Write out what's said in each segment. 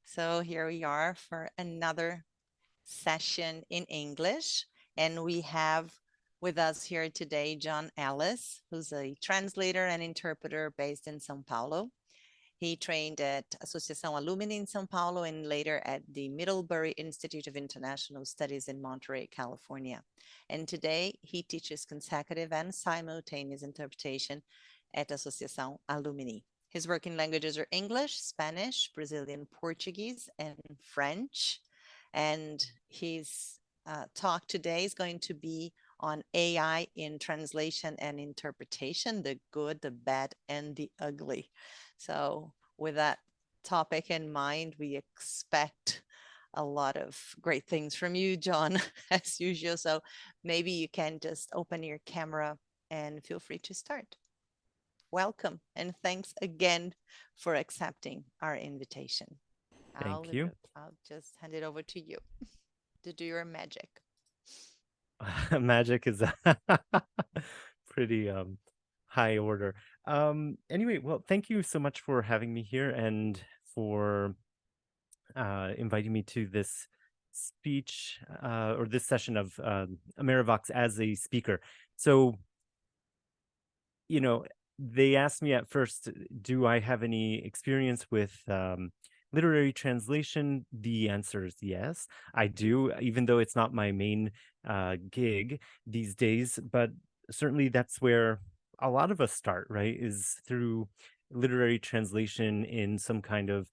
So here we are for another session in English. And we have with us here today John Ellis, who's a translator and interpreter based in São Paulo. He trained at Associação Alumni in São Paulo and later at the Middlebury Institute of International Studies in Monterey, California. And today he teaches consecutive and simultaneous interpretation at Associação Alumni. His working languages are English, Spanish, Brazilian Portuguese, and French. And his talk today is going to be on AI in translation and interpretation, the good, the bad, and the ugly. So, with that topic in mind, we expect a lot of great things from you, John, as usual. So, maybe you can just open your camera and feel free to start. Welcome and thanks again for accepting our invitation. Thank you. I'll just hand it over to you to do your magic. Magic is pretty high order. Anyway, well, thank you so much for having me here and for inviting me to this speech or this session of Amerivox as a speaker. So, they asked me at first, do I have any experience with literary translation? The answer is yes, I do, even though it's not my main gig these days. But certainly that's where a lot of us start, right? Is through literary translation in some kind of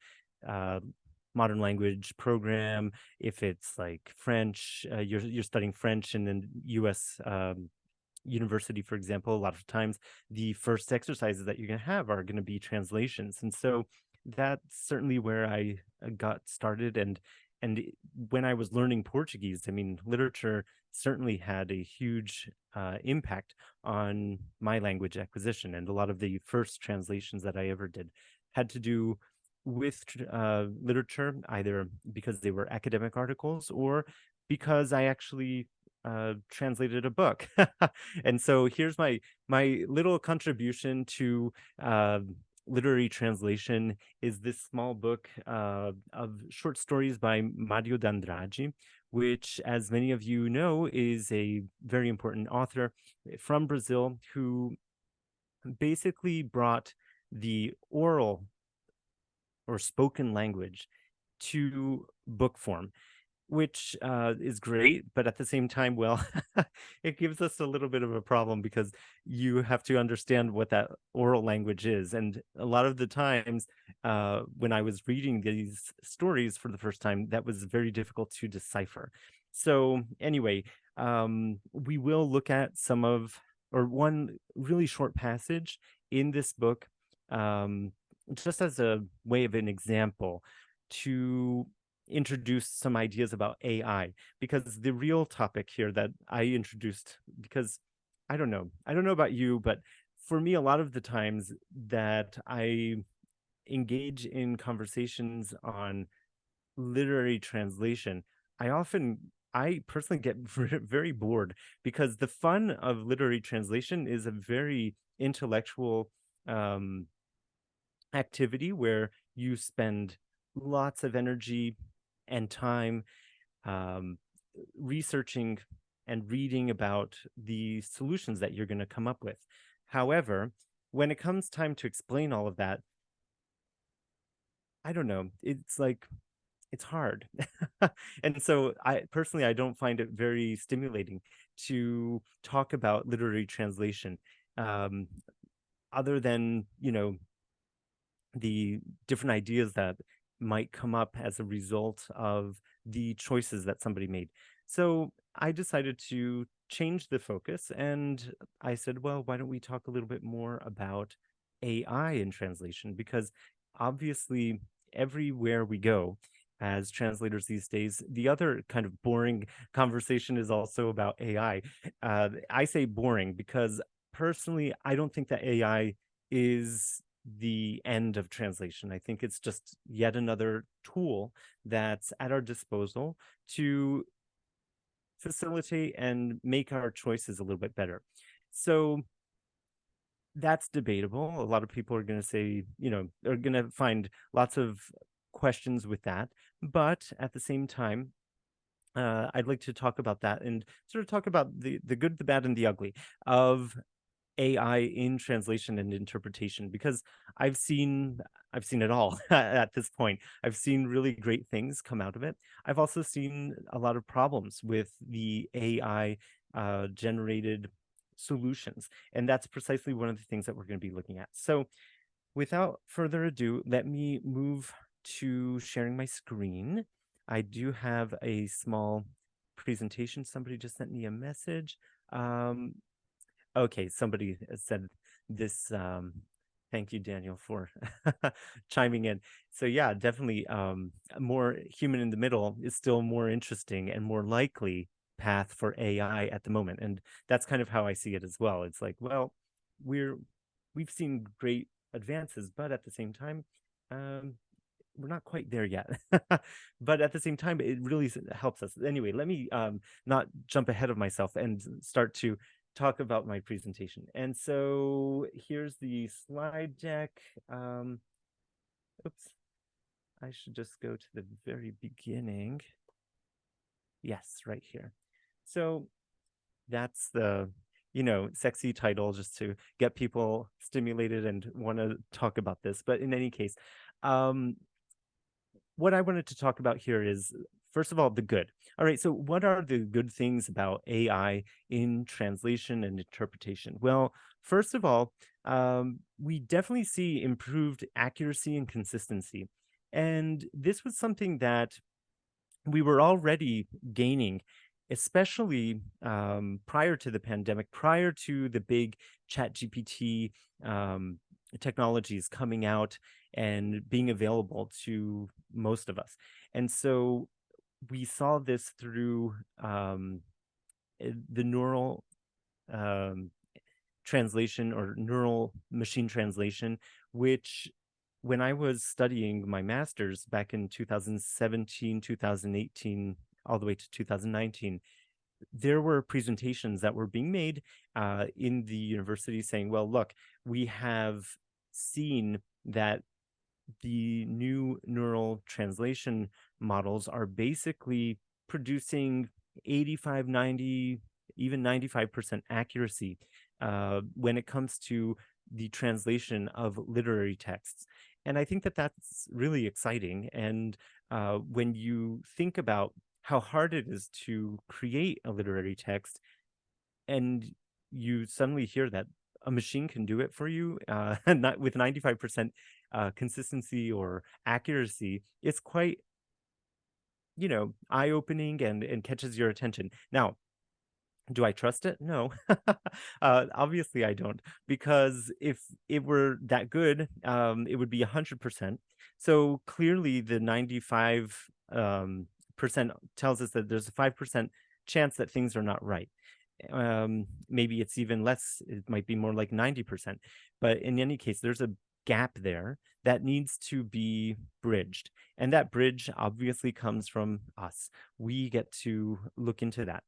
modern language program. If it's like French, you're studying French in the U.S. University, for example, a lot of times the first exercises that you're going to have are going to be translations. And so that's certainly where I got started. And when I was learning Portuguese, I mean, literature certainly had a huge impact on my language acquisition. And a lot of the first translations that I ever did had to do with literature, either because they were academic articles or because I actually translated a book. And so here's my little contribution to literary translation is this small book of short stories by Mário de Andrade, which, as many of you know, is a very important author from Brazil who basically brought the oral or spoken language to book form, which is great, but at the same time, well, it gives us a little bit of a problem because you have to understand what that oral language is. And a lot of the times when I was reading these stories for the first time, that was very difficult to decipher. So anyway, we will look at one really short passage in this book, just as a way of an example to introduce some ideas about AI, because the real topic here that I introduced, because I don't know about you, but for me, a lot of the times that I engage in conversations on literary translation, I personally get very bored, because the fun of literary translation is a very intellectual activity where you spend lots of energy and time researching and reading about the solutions that you're going to come up with. However, when it comes time to explain all of that, I don't know, it's hard. And so I don't find it very stimulating to talk about literary translation, other than, the different ideas that might come up as a result of the choices that somebody made. So I decided to change the focus, and I said, well, why don't we talk a little bit more about AI in translation? Because obviously, everywhere we go as translators these days, the other kind of boring conversation is also about AI. I say boring because personally, I don't think that AI is the end of translation. I think it's just yet another tool that's at our disposal to facilitate and make our choices a little bit better. So that's debatable. A lot of people are going to say, are going to find lots of questions with that. But at the same time, I'd like to talk about that and sort of talk about the good, the bad, and the ugly of AI in translation and interpretation, because I've seen it all at this point. I've seen really great things come out of it. I've also seen a lot of problems with the AI generated solutions, and that's precisely one of the things that we're going to be looking at. So without further ado, let me move to sharing my screen. I do have a small presentation. Somebody just sent me a message. Okay, somebody said this. Thank you, Daniel, for chiming in. So yeah, definitely more human in the middle is still more interesting and more likely path for AI at the moment. And that's kind of how I see it as well. It's like, well, we've seen great advances, but at the same time, we're not quite there yet. But at the same time, it really helps us. Anyway, let me not jump ahead of myself and start to talk about my presentation. And so here's the slide deck. Oops, I should just go to the very beginning. Yes, right here. So that's the, sexy title just to get people stimulated and want to talk about this. But in any case, what I wanted to talk about here is, first of all, the good. All right, so what are the good things about AI in translation and interpretation? Well, first of all, we definitely see improved accuracy and consistency. And this was something that we were already gaining, especially prior to the pandemic, prior to the big ChatGPT technologies coming out and being available to most of us. And so we saw this through the neural translation or neural machine translation, which when I was studying my master's back in 2017, 2018, all the way to 2019, there were presentations that were being made in the university saying, well, look, we have seen that the new neural translation models are basically producing 85, 90, even 95% accuracy when it comes to the translation of literary texts. And I think that that's really exciting. And when you think about how hard it is to create a literary text, and you suddenly hear that a machine can do it for you, not with 95% consistency or accuracy, it's quite, eye-opening and catches your attention. Now, do I trust it? No. Obviously I don't, because if it were that good, it would be 100%. So clearly the 95 percent tells us that there's a 5% chance that things are not right. Maybe it's even less. It might be more like 90%. But in any case, there's a gap there that needs to be bridged. And that bridge obviously comes from us. We get to look into that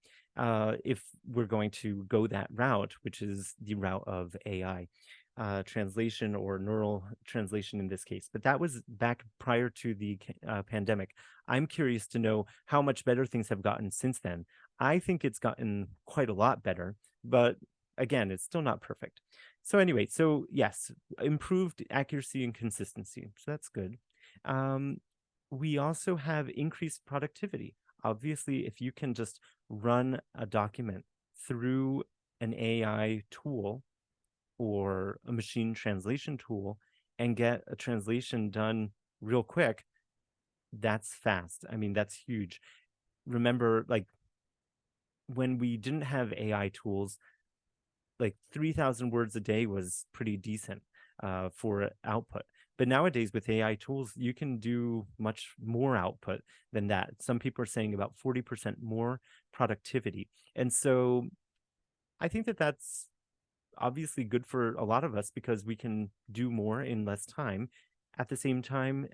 if we're going to go that route, which is the route of AI translation or neural translation in this case. But that was back prior to the pandemic. I'm curious to know how much better things have gotten since then. I think it's gotten quite a lot better, but again, it's still not perfect. So anyway, so yes, improved accuracy and consistency. So that's good. We also have increased productivity. Obviously, if you can just run a document through an AI tool or a machine translation tool and get a translation done real quick, that's fast. I mean, that's huge. Remember, like when we didn't have AI tools, like 3,000 words a day was pretty decent for output. But nowadays with AI tools, you can do much more output than that. Some people are saying about 40% more productivity. And so I think that that's obviously good for a lot of us because we can do more in less time. At the same time,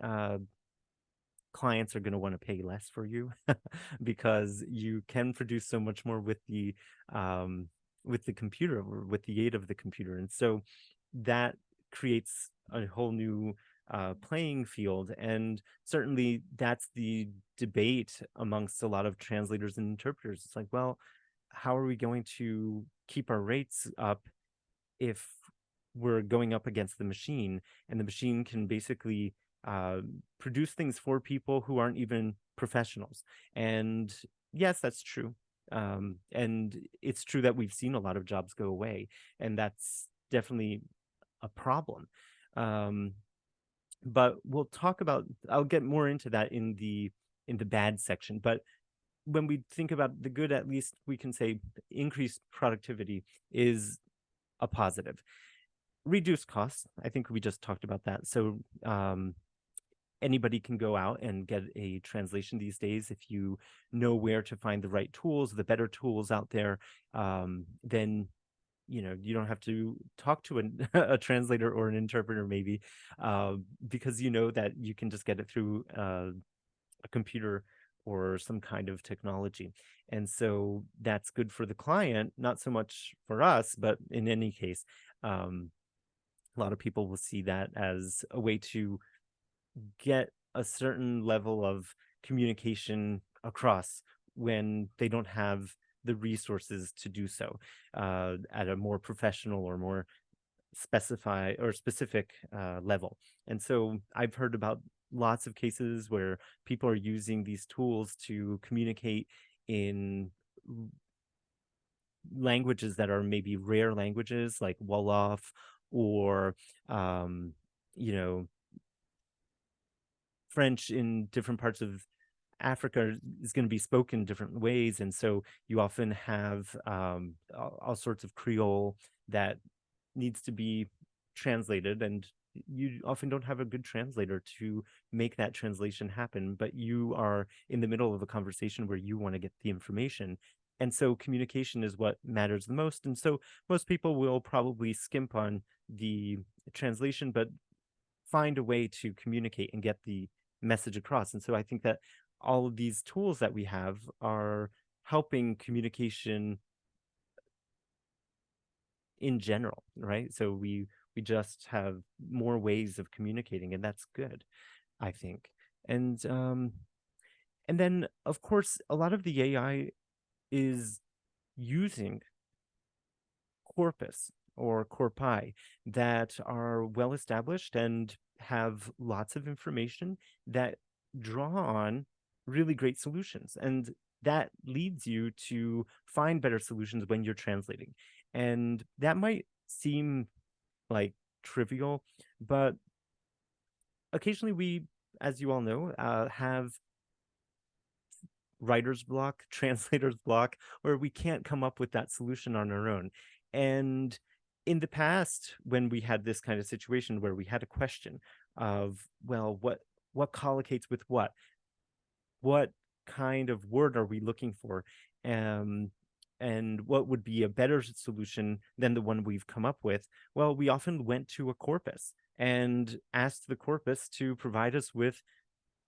clients are going to want to pay less for you because you can produce so much more with the computer or with the aid of the computer. And so that creates a whole new playing field. And certainly that's the debate amongst a lot of translators and interpreters. It's like, well, how are we going to keep our rates up if we're going up against the machine, and the machine can basically produce things for people who aren't even professionals? And yes, that's true. And it's true that we've seen a lot of jobs go away, and that's definitely a problem. But we'll talk about, I'll get more into that in the bad section. But when we think about the good, at least we can say increased productivity is a positive. Reduced costs, I think we just talked about that. So anybody can go out and get a translation these days. If you know where to find the right tools, the better tools out there, then you don't have to talk to a translator or an interpreter, maybe, because you know that you can just get it through a computer or some kind of technology. And so that's good for the client, not so much for us, but in any case, a lot of people will see that as a way to get a certain level of communication across when they don't have the resources to do so at a more professional or more specific level. And so I've heard about lots of cases where people are using these tools to communicate in languages that are maybe rare languages, like Wolof, or French in different parts of Africa is going to be spoken different ways. And so you often have all sorts of Creole that needs to be translated, and you often don't have a good translator to make that translation happen, but you are in the middle of a conversation where you want to get the information. And so communication is what matters the most. And so most people will probably skimp on the translation, but find a way to communicate and get the message across. And so I think that all of these tools that we have are helping communication in general, right? So we just have more ways of communicating, and that's good, I think. And then of course a lot of the AI is using corpus or corpi that are well established and have lots of information that draw on really great solutions. And that leads you to find better solutions when you're translating. And that might seem like trivial, but occasionally we, as you all know, have writer's block, translator's block, where we can't come up with that solution on our own. And in the past, when we had this kind of situation where we had a question of, well, what collocates with what kind of word are we looking for, and what would be a better solution than the one we've come up with? Well, we often went to a corpus and asked the corpus to provide us with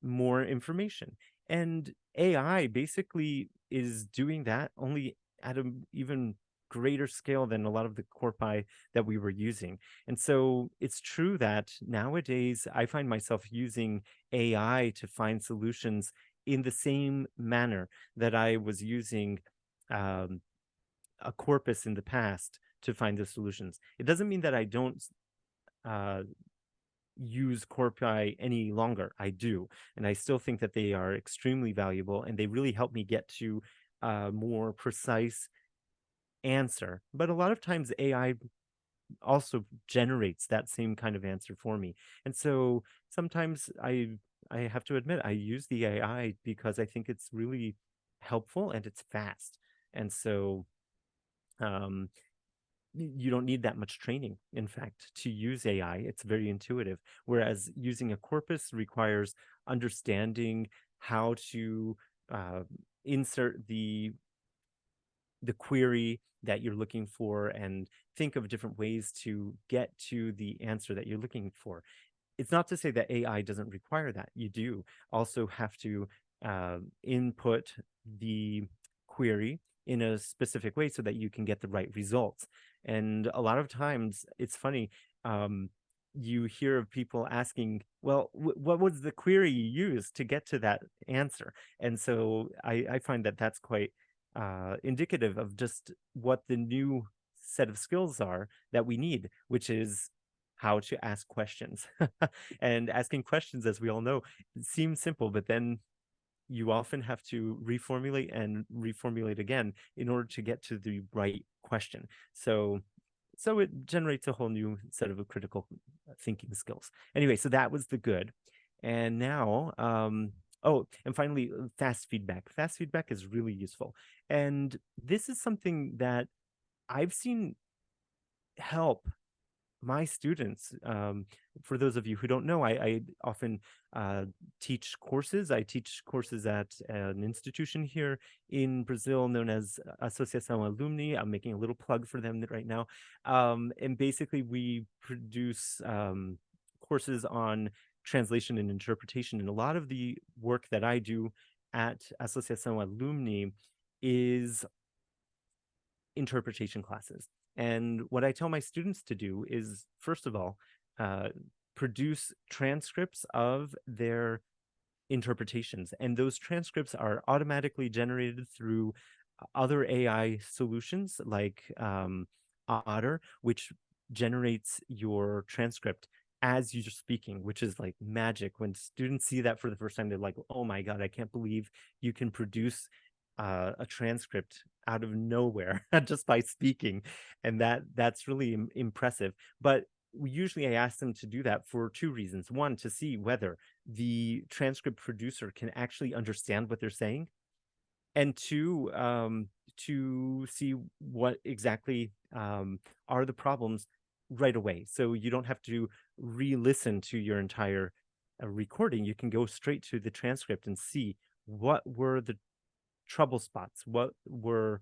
more information. And AI basically is doing that, only at an even greater scale than a lot of the corpi that we were using. And so it's true that nowadays I find myself using AI to find solutions in the same manner that I was using a corpus in the past to find the solutions. It doesn't mean that I don't use corpi any longer. I do, and I still think that they are extremely valuable, and they really help me get to a more precise answer. But a lot of times AI also generates that same kind of answer for me. And so sometimes I have to admit I use the AI because I think it's really helpful and it's fast. And so you don't need that much training, in fact, to use AI. It's very intuitive. Whereas using a corpus requires understanding how to insert the query that you're looking for and think of different ways to get to the answer that you're looking for. It's not to say that AI doesn't require that. You do also have to input the query in a specific way so that you can get the right results. And a lot of times, it's funny, you hear of people asking, well, what was the query you used to get to that answer? And so I find that that's quite indicative of just what the new set of skills are that we need, which is how to ask questions. And asking questions, as we all know, seems simple, but then you often have to reformulate and reformulate again in order to get to the right question. So it generates a whole new set of critical thinking skills. Anyway, so that was the good. And now, oh, and finally, fast feedback. Fast feedback is really useful. And this is something that I've seen help my students. For those of you who don't know, I often teach courses. I teach courses at an institution here in Brazil known as Associação Alumni. I'm making a little plug for them right now. And basically, we produce courses on translation and interpretation. And a lot of the work that I do at Associação Alumni is interpretation classes. And what I tell my students to do is, first of all, produce transcripts of their interpretations. And those transcripts are automatically generated through other AI solutions like Otter, which generates your transcript as you're speaking, which is like magic. When students see that for the first time, they're like, oh my God, I can't believe you can produce a transcript out of nowhere just by speaking. And that's really impressive. But usually I ask them to do that for two reasons. One, to see whether the transcript producer can actually understand what they're saying. And two, to see what exactly are the problems right away. So you don't have to re-listen to your entire recording. You can go straight to the transcript and see what were the trouble spots, what were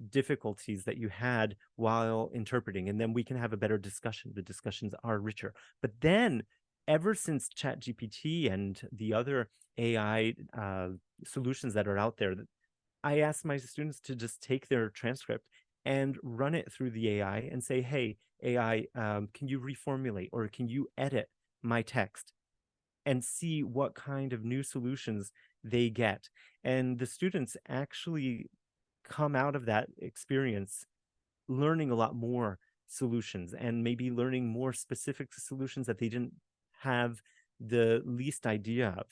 difficulties that you had while interpreting, and then we can have a better discussion. The discussions are richer. But then, ever since ChatGPT and the other AI solutions that are out there, I ask my students to just take their transcript and run it through the AI and say, hey, AI, can you reformulate or can you edit my text? And see what kind of new solutions they get. And the students actually come out of that experience learning a lot more solutions and maybe learning more specific solutions that they didn't have the least idea of.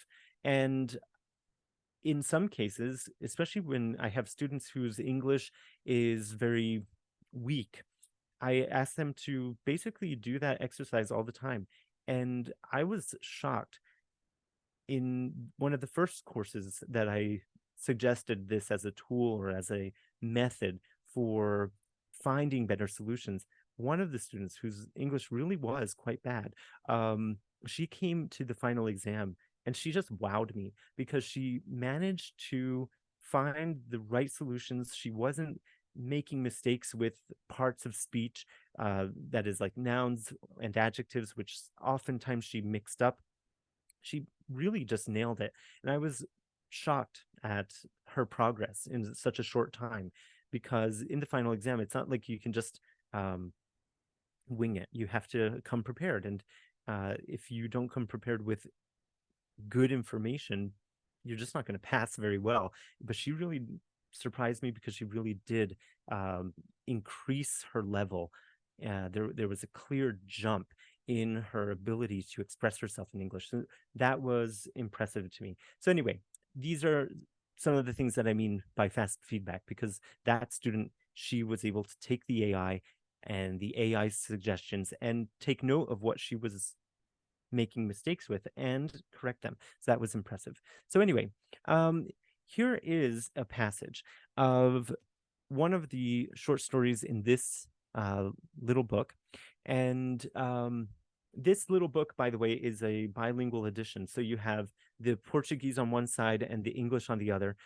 And in some cases, especially when I have students whose English is very weak, I ask them to basically do that exercise all the time. And I was shocked. In one of the first courses that I suggested this as a tool or as a method for finding better solutions, one of the students whose English really was quite bad, she came to the final exam and she just wowed me because she managed to find the right solutions. She wasn't making mistakes with parts of speech, that is like nouns and adjectives, which oftentimes she mixed up. She really just nailed it. And I was shocked at her progress in such a short time, because in the final exam, it's not like you can just wing it. You have to come prepared. And if you don't come prepared with good information, you're just not going to pass very well. But she really surprised me because she really did increase her level. There was a clear jump in her ability to express herself in English. So that was impressive to me. So anyway, these are some of the things that I mean by fast feedback, because that student, she was able to take the AI and the AI suggestions and take note of what she was making mistakes with and correct them. So that was impressive. So anyway, here is a passage of one of the short stories in this little book. And this little book, by the way, is a bilingual edition. So you have the Portuguese on one side and the English on the other.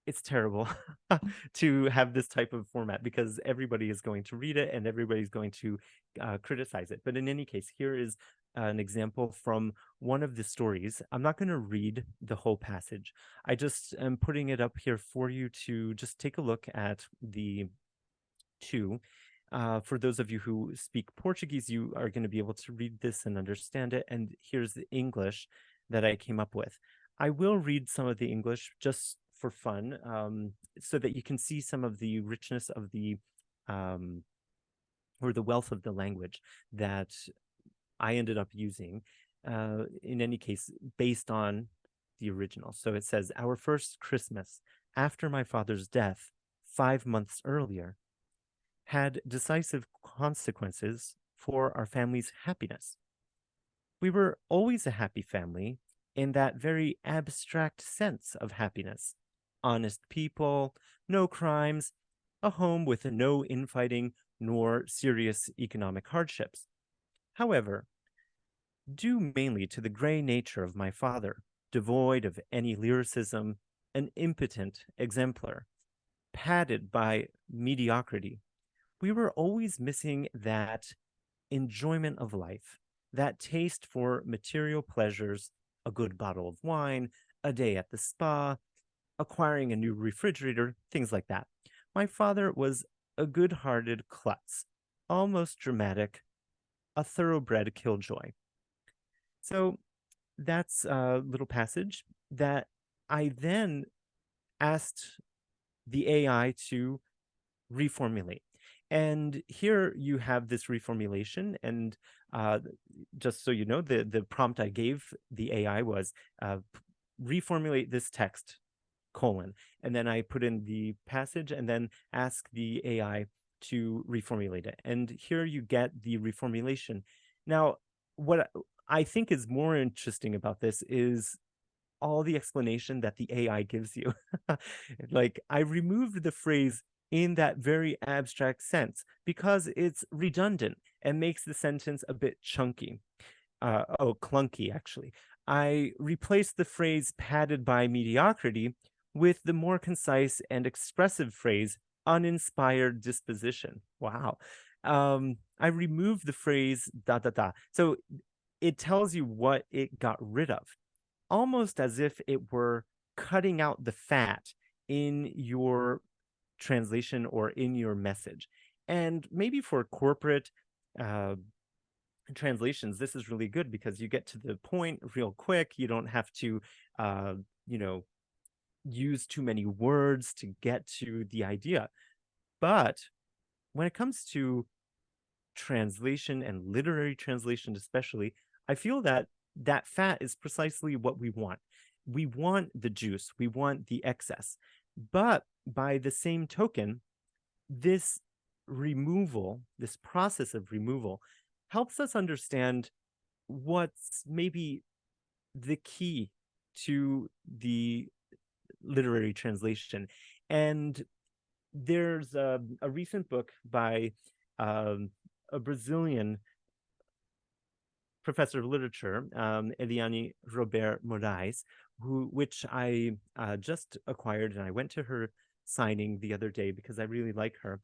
It's terrible to have this type of format because everybody is going to read it and everybody's going to criticize it. But in any case, here is an example from one of the stories. I'm not going to read the whole passage. I just am putting it up here for you to just take a look at the two. For those of you who speak Portuguese, you are going to be able to read this and understand it. And here's the English that I came up with. I will read some of the English just for fun, so that you can see some of the richness of the or the wealth of the language that I ended up using. In any case, based on the original. So it says, "Our first Christmas after my father's death 5 months earlier had decisive consequences for our family's happiness. We were always a happy family in that very abstract sense of happiness. Honest people, no crimes, a home with no infighting nor serious economic hardships. However, due mainly to the gray nature of my father, devoid of any lyricism, an impotent exemplar, padded by mediocrity, we were always missing that enjoyment of life, that taste for material pleasures, a good bottle of wine, a day at the spa, acquiring a new refrigerator, things like that. My father was a good-hearted klutz, almost dramatic, a thoroughbred killjoy." So that's a little passage that I then asked the AI to reformulate. And here you have this reformulation. And just so you know, the prompt I gave the AI was reformulate this text, colon. And then I put in the passage and then ask the AI to reformulate it. And here you get the reformulation. Now, what I think is more interesting about this is all the explanation that the AI gives you. Like, I removed the phrase "in that very abstract sense" because it's redundant and makes the sentence a bit chunky. Clunky, actually. I replaced the phrase "padded by mediocrity" with the more concise and expressive phrase "uninspired disposition." Wow. I removed the phrase "da da da." So it tells you what it got rid of, almost as if it were cutting out the fat in your translation or in your message. And maybe for corporate translations, this is really good because you get to the point real quick. You don't have to, use too many words to get to the idea. But when it comes to translation and literary translation, especially, I feel that that fat is precisely what we want. We want the juice, we want the excess. But by the same token, this removal, this process of removal, helps us understand what's maybe the key to the literary translation. And there's a recent book by a Brazilian professor of literature, Eliane Robert Moraes, which I just acquired, and I went to her signing the other day because I really like her.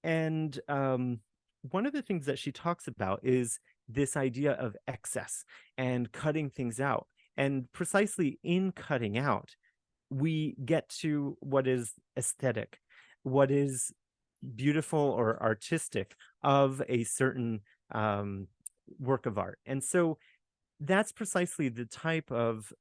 And one of the things that she talks about is this idea of excess and cutting things out. And precisely in cutting out, we get to what is aesthetic, what is beautiful or artistic of a certain work of art. And so that's precisely the type of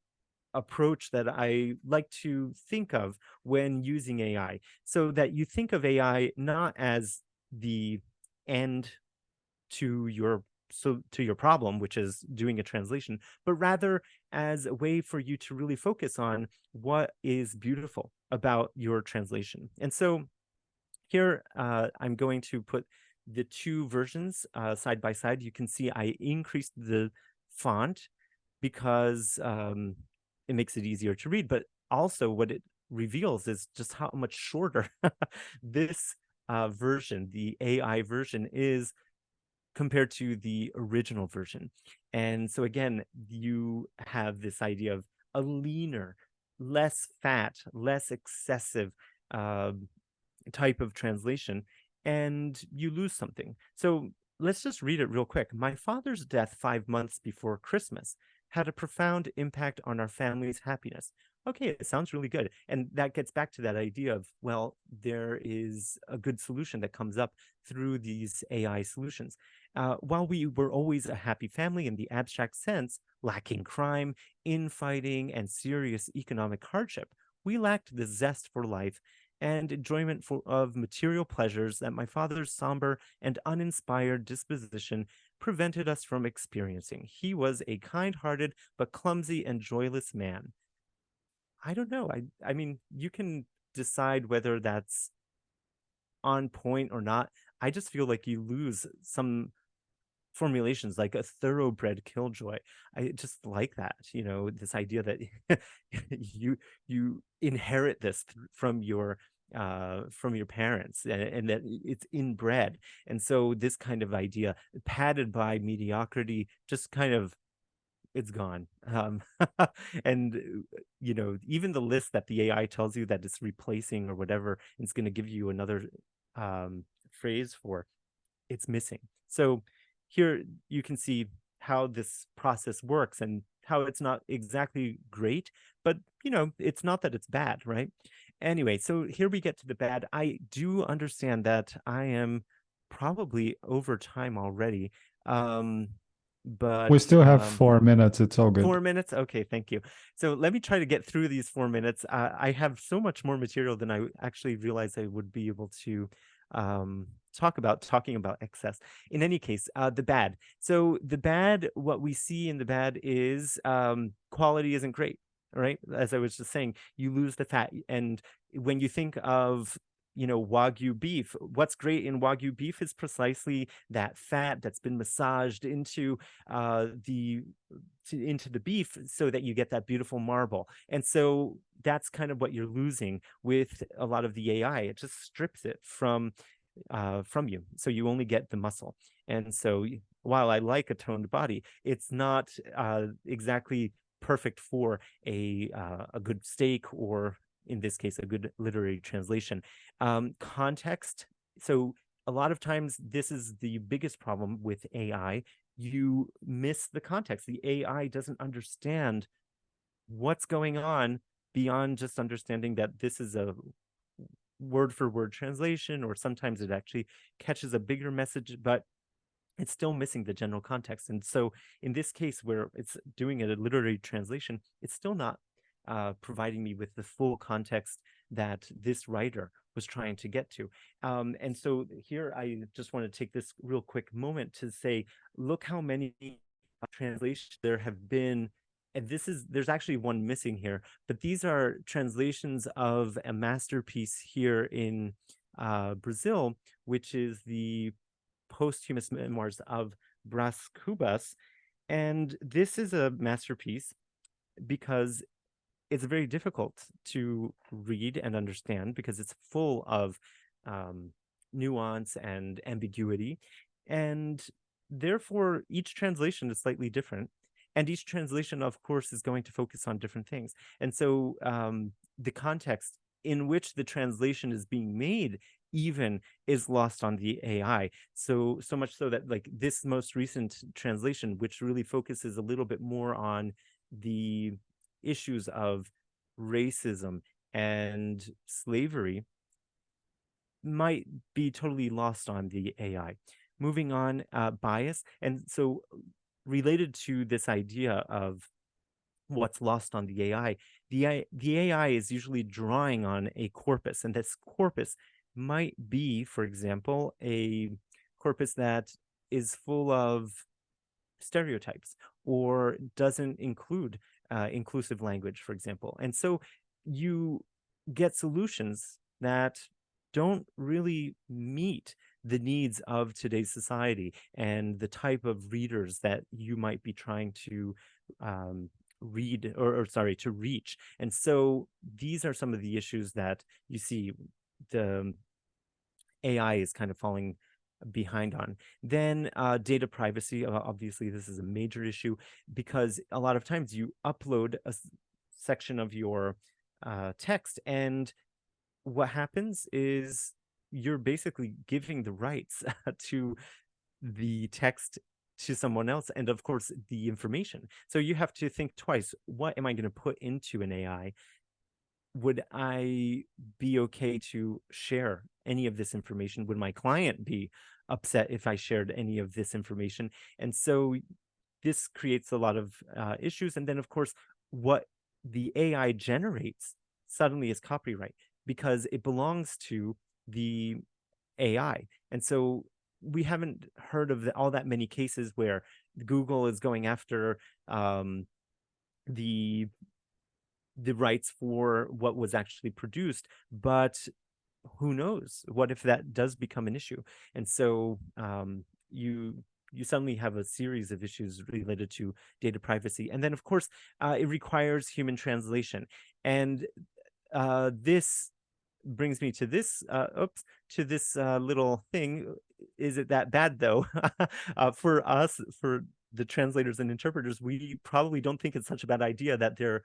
approach that I like to think of when using AI, so that you think of AI not as the end to your problem, which is doing a translation, but rather as a way for you to really focus on what is beautiful about your translation. And so here I'm going to put the two versions side by side. You can see I increased the font because it makes it easier to read, but also what it reveals is just how much shorter this version, the AI version, is compared to the original version. And so again, you have this idea of a leaner, less fat, less excessive type of translation, and you lose something. So let's just read it real quick. "My father's death 5 months before Christmas had a profound impact on our family's happiness. okay, it sounds really good. And that gets back to that idea of, well, there is a good solution that comes up through these AI solutions. While we were always a happy family in the abstract sense, lacking crime, infighting, and serious economic hardship, we lacked the zest for life and enjoyment of material pleasures that my father's somber and uninspired disposition prevented us from experiencing. He was a kind-hearted but clumsy and joyless man. I don't know. I mean, you can decide whether that's on point or not. I just feel like you lose some formulations like a thoroughbred killjoy. I just like that, this idea that you inherit this from your parents, and that it's inbred. And so this kind of idea, padded by mediocrity, just kind of, it's gone. And even the list that the AI tells you that it's replacing or whatever, it's going to give you another phrase for, it's missing. So here you can see how this process works and how it's not exactly great, but it's not that it's bad, right? Anyway, so here we get to the bad. I do understand that I am probably over time already. But we still have 4 minutes. It's all good. 4 minutes? Okay, thank you. So let me try to get through these 4 minutes. I have so much more material than I actually realized I would be able to talking about excess. In any case, the bad. So the bad, what we see in the bad is quality isn't great, right? As I was just saying, you lose the fat. And when you think of Wagyu beef, what's great in Wagyu beef is precisely that fat that's been massaged into the beef so that you get that beautiful marble. And so that's kind of what you're losing with a lot of the AI. It just strips it from you, so you only get the muscle. And so while I like a toned body, it's not exactly perfect for a good steak, or in this case, a good literary translation. Context. So a lot of times this is the biggest problem with AI. You miss the context. The AI doesn't understand what's going on beyond just understanding that this is a word for word translation, or sometimes it actually catches a bigger message, but it's still missing the general context. And so in this case, where it's doing a literary translation, it's still not providing me with the full context that this writer was trying to get to. And so here, I just want to take this real quick moment to say, look how many translations there have been. And there's actually one missing here, but these are translations of a masterpiece here in Brazil, which is the posthumous memoirs of Brás Cubas. And this is a masterpiece because it's very difficult to read and understand, because it's full of nuance and ambiguity. And therefore, each translation is slightly different. And each translation, of course, is going to focus on different things. And so the context in which the translation is being made even is lost on the AI. So much so that, like, this most recent translation, which really focuses a little bit more on the issues of racism and slavery, might be totally lost on the AI. Moving on, bias. And so related to this idea of what's lost on the AI, the AI is usually drawing on a corpus, and this corpus might be, for example, a corpus that is full of stereotypes or doesn't include inclusive language, for example. And so you get solutions that don't really meet the needs of today's society and the type of readers that you might be trying to read, or sorry, to reach. And so these are some of the issues that you see the AI is kind of falling behind on. Then data privacy. Obviously, this is a major issue, because a lot of times you upload a section of your text, and what happens is you're basically giving the rights to the text to someone else, and of course the information. So you have to think twice, what am I going to put into an AI? would I be okay to share any of this information? Would my client be upset if I shared any of this information? And so this creates a lot of issues. And then, of course, what the AI generates suddenly is copyright because it belongs to the AI. And so we haven't heard of all that many cases where Google is going after the rights for what was actually produced, but who knows? What if that does become an issue? And so you suddenly have a series of issues related to data privacy. And then, of course, it requires human translation. And this brings me to this little thing. Is it that bad, though? For us, for the translators and interpreters, we probably don't think it's such a bad idea that there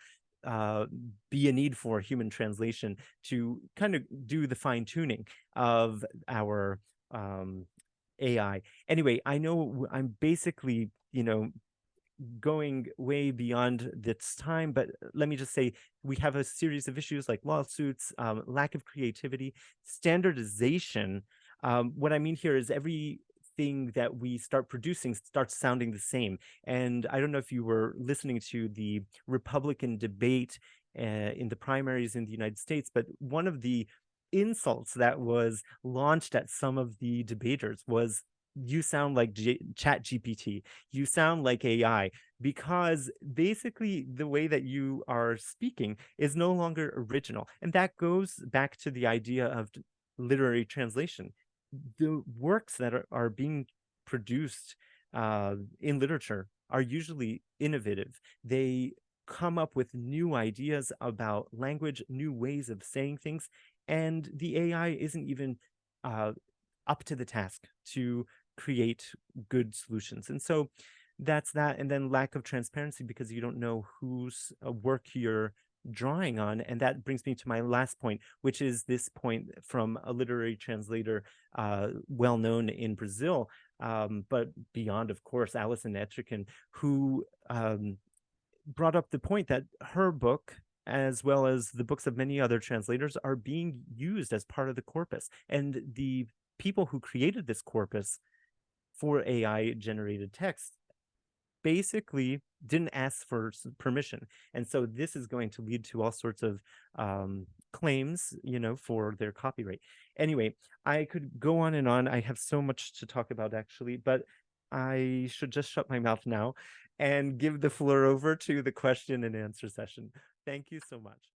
be a need for human translation to kind of do the fine tuning of our AI. Anyway, I know I'm basically, going way beyond this time, but let me just say we have a series of issues like lawsuits, lack of creativity, standardization. What I mean here is everything that we start producing starts sounding the same. And I don't know if you were listening to the Republican debate in the primaries in the United States, but one of the insults that was launched at some of the debaters was, you sound like Chat GPT, you sound like AI, because basically the way that you are speaking is no longer original. And that goes back to the idea of literary translation. The works that are being produced in literature are usually innovative. They come up with new ideas about language, new ways of saying things, and the AI isn't even up to the task to create good solutions. And so that's that. And then lack of transparency because you don't know whose work you're drawing on. And that brings me to my last point, which is this point from a literary translator well known in Brazil, but beyond, of course, Alison Etrikin, who brought up the point that her book, as well as the books of many other translators, are being used as part of the corpus. And the people who created this corpus for AI generated text basically didn't ask for permission. And so this is going to lead to all sorts of claims, for their copyright. Anyway, I could go on and on. I have so much to talk about, actually, but I should just shut my mouth now and give the floor over to the question and answer session. Thank you so much.